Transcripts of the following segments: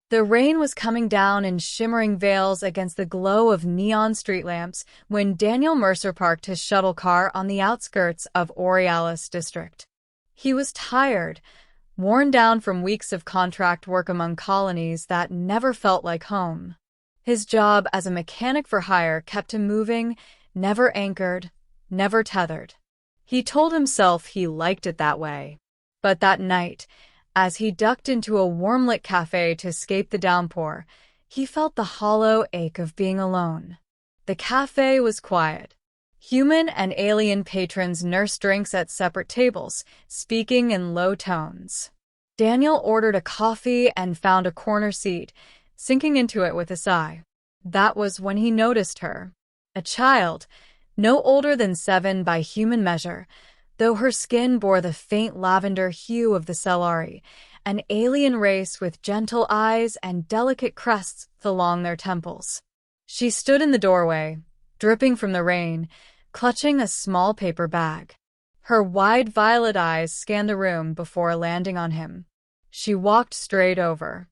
The rain was coming down in shimmering veils against the glow of neon street lamps when Daniel Mercer parked his shuttle car on the outskirts of Aurealis district. He was tired, worn down from weeks of contract work among colonies that never felt like home. His job as a mechanic for hire kept him moving, never anchored, never tethered. He told himself he liked it that way. But that night, as he ducked into a warm-lit cafe to escape the downpour, he felt the hollow ache of being alone. The cafe was quiet. Human and alien patrons nursed drinks at separate tables, speaking in low tones. Daniel ordered a coffee and found a corner seat, sinking into it with a sigh. That was when he noticed her. A child, no older than 7 by human measure, though her skin bore the faint lavender hue of the Cellari, an alien race with gentle eyes and delicate crests along their temples. She stood in the doorway, dripping from the rain, clutching a small paper bag. Her wide violet eyes scanned the room before landing on him. She walked straight over.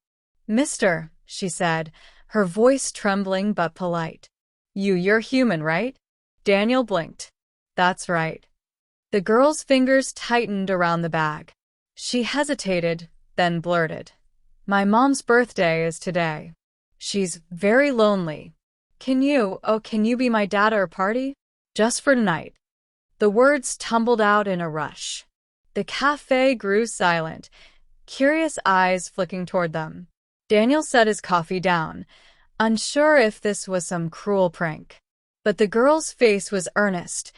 "Mister," she said, her voice trembling but polite. You're human, right?" Daniel blinked. "That's right." The girl's fingers tightened around the bag. She hesitated, then blurted, "My mom's birthday is today. She's very lonely. Can you be my dad at her party? Just for tonight." The words tumbled out in a rush. The cafe grew silent, curious eyes flicking toward them. Daniel set his coffee down, unsure if this was some cruel prank. But the girl's face was earnest,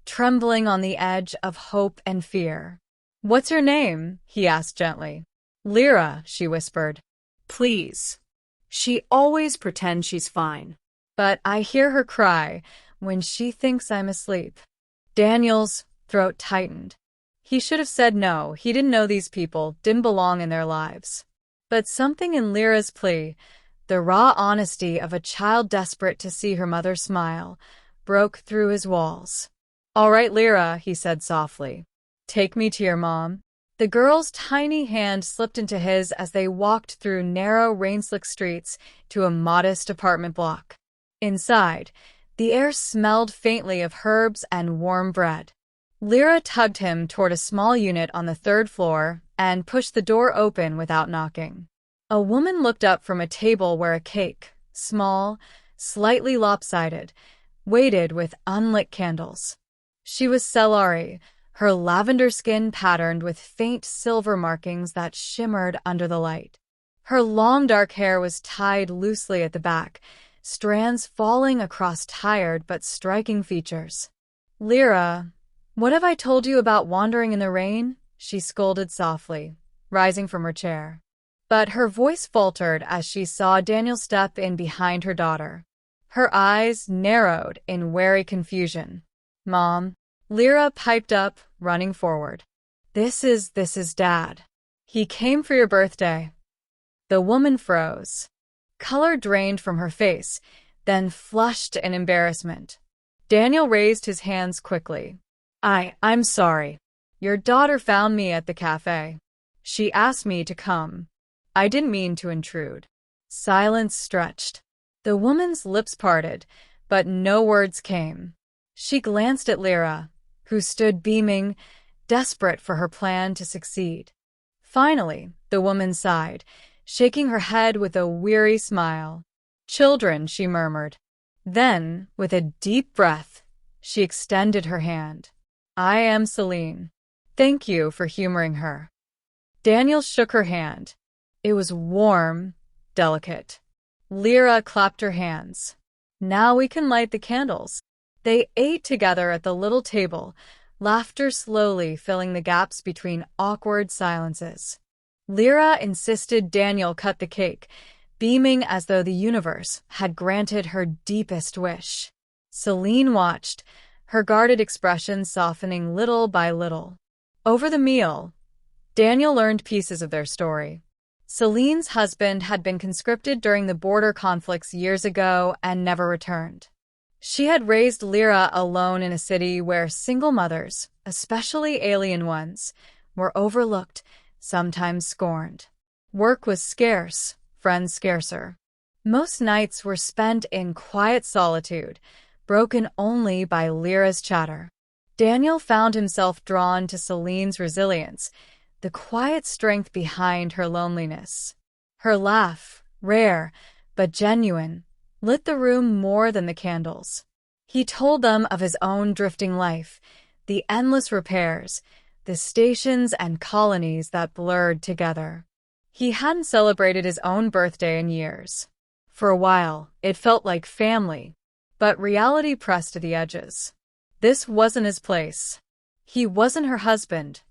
trembling on the edge of hope and fear. "What's your name?" he asked gently. "Lyra," she whispered. "Please." She always pretends she's fine. But I hear her cry when she thinks I'm asleep. Daniel's throat tightened. He should have said no. He didn't know these people, didn't belong in their lives. But something in Lyra's plea, the raw honesty of a child desperate to see her mother smile, broke through his walls. "All right, Lyra," he said softly. "Take me to your mom." The girl's tiny hand slipped into his as they walked through narrow, rain-slick streets to a modest apartment block. Inside, the air smelled faintly of herbs and warm bread. Lyra tugged him toward a small unit on the 3rd floor and pushed the door open without knocking. A woman looked up from a table where a cake, small, slightly lopsided, waited with unlit candles. She was Cellari, her lavender skin patterned with faint silver markings that shimmered under the light. Her long dark hair was tied loosely at the back, strands falling across tired but striking features. "Lyra, what have I told you about wandering in the rain?" she scolded softly, rising from her chair. But her voice faltered as she saw Daniel step in behind her daughter. Her eyes narrowed in wary confusion. "Mom," Lyra piped up, running forward. This is Dad. He came for your birthday." The woman froze. Color drained from her face, then flushed in embarrassment. Daniel raised his hands quickly. I'm sorry. Your daughter found me at the cafe. She asked me to come. I didn't mean to intrude." Silence stretched. The woman's lips parted, but no words came. She glanced at Lyra, who stood beaming, desperate for her plan to succeed. Finally, the woman sighed, shaking her head with a weary smile. "Children," she murmured. Then, with a deep breath, she extended her hand. "I am Celine. Thank you for humoring her." Daniel shook her hand. It was warm, delicate. Lyra clapped her hands. "Now we can light the candles." They ate together at the little table, laughter slowly filling the gaps between awkward silences. Lyra insisted Daniel cut the cake, beaming as though the universe had granted her deepest wish. Celine watched, her guarded expression softening little by little. Over the meal, Daniel learned pieces of their story. Celine's husband had been conscripted during the border conflicts years ago and never returned. She had raised Lyra alone in a city where single mothers, especially alien ones, were overlooked, sometimes scorned. Work was scarce, friends scarcer. Most nights were spent in quiet solitude, broken only by Lyra's chatter. Daniel found himself drawn to Celine's resilience, the quiet strength behind her loneliness. Her laugh, rare but genuine, lit the room more than the candles. He told them of his own drifting life, the endless repairs, the stations and colonies that blurred together. He hadn't celebrated his own birthday in years. For a while, it felt like family, but reality pressed to the edges. This wasn't his place. He wasn't her husband,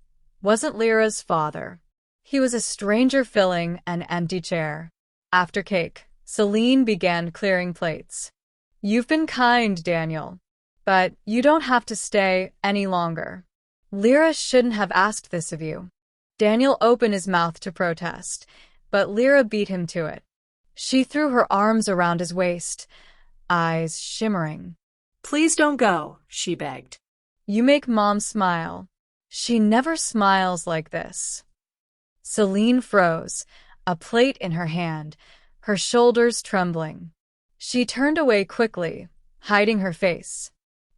wasn't Lyra's father. He was a stranger filling an empty chair. After cake, Celine began clearing plates. "You've been kind, Daniel, but you don't have to stay any longer. Lyra shouldn't have asked this of you." Daniel opened his mouth to protest, but Lyra beat him to it. She threw her arms around his waist, eyes shimmering. "Please don't go," she begged. "You make Mom smile. She never smiles like this." Celine froze, a plate in her hand, her shoulders trembling. She turned away quickly, hiding her face.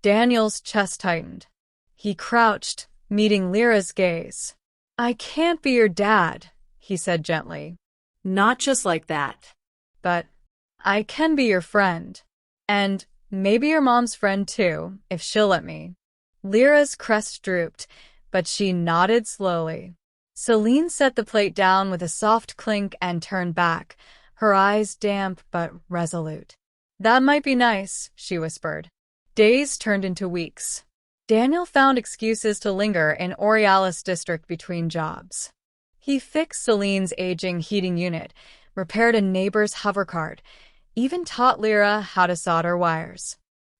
Daniel's chest tightened. He crouched, meeting Lyra's gaze. "I can't be your dad," he said gently. "Not just like that." "But I can be your friend. And maybe your mom's friend too, if she'll let me." Lyra's crest drooped, but she nodded slowly. Celine set the plate down with a soft clink and turned back, her eyes damp but resolute. "That might be nice," she whispered. Days turned into weeks. Daniel found excuses to linger in Aurealis district between jobs. He fixed Celine's aging heating unit, repaired a neighbor's hover cart, even taught Lyra how to solder wires.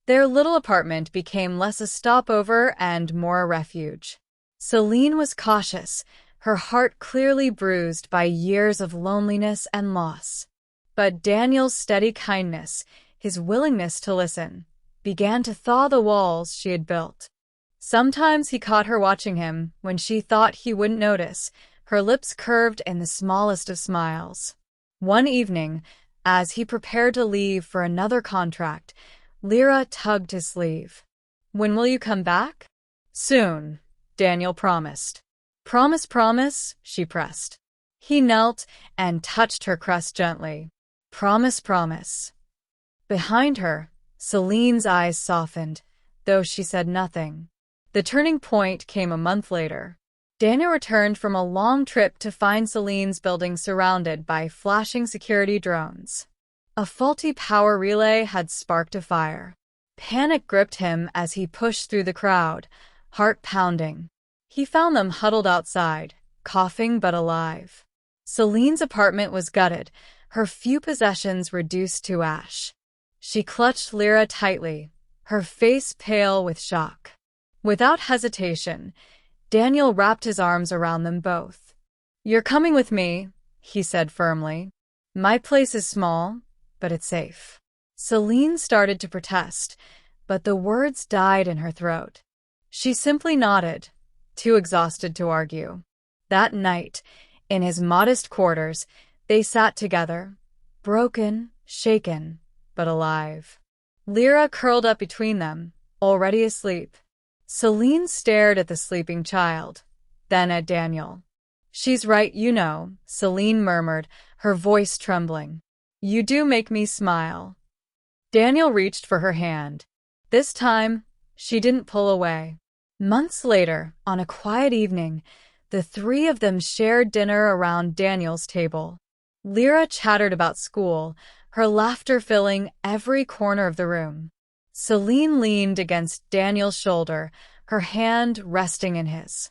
Their little apartment became less a stopover and more a refuge. Celine was cautious, her heart clearly bruised by years of loneliness and loss. But Daniel's steady kindness, his willingness to listen, began to thaw the walls she had built. Sometimes he caught her watching him when she thought he wouldn't notice, her lips curved in the smallest of smiles. One evening, as he prepared to leave for another contract, Lyra tugged his sleeve. "When will you come back?" "Soon," Daniel promised. "Promise, promise," she pressed. He knelt and touched her crest gently. "Promise, promise." Behind her, Celine's eyes softened, though she said nothing. The turning point came a month later. Daniel returned from a long trip to find Celine's building surrounded by flashing security drones. A faulty power relay had sparked a fire. Panic gripped him as he pushed through the crowd, heart pounding. He found them huddled outside, coughing but alive. Celine's apartment was gutted, her few possessions reduced to ash. She clutched Lyra tightly, her face pale with shock. Without hesitation, Daniel wrapped his arms around them both. "You're coming with me," he said firmly. "My place is small, but it's safe." Celine started to protest, but the words died in her throat. She simply nodded, too exhausted to argue. That night, in his modest quarters, they sat together, broken, shaken, but alive. Lyra curled up between them, already asleep. Celine stared at the sleeping child, then at Daniel. "She's right, you know," Celine murmured, her voice trembling. "You do make me smile." Daniel reached for her hand. This time, she didn't pull away. Months later, on a quiet evening, the three of them shared dinner around Daniel's table. Lyra chattered about school, her laughter filling every corner of the room. Celine leaned against Daniel's shoulder, her hand resting in his.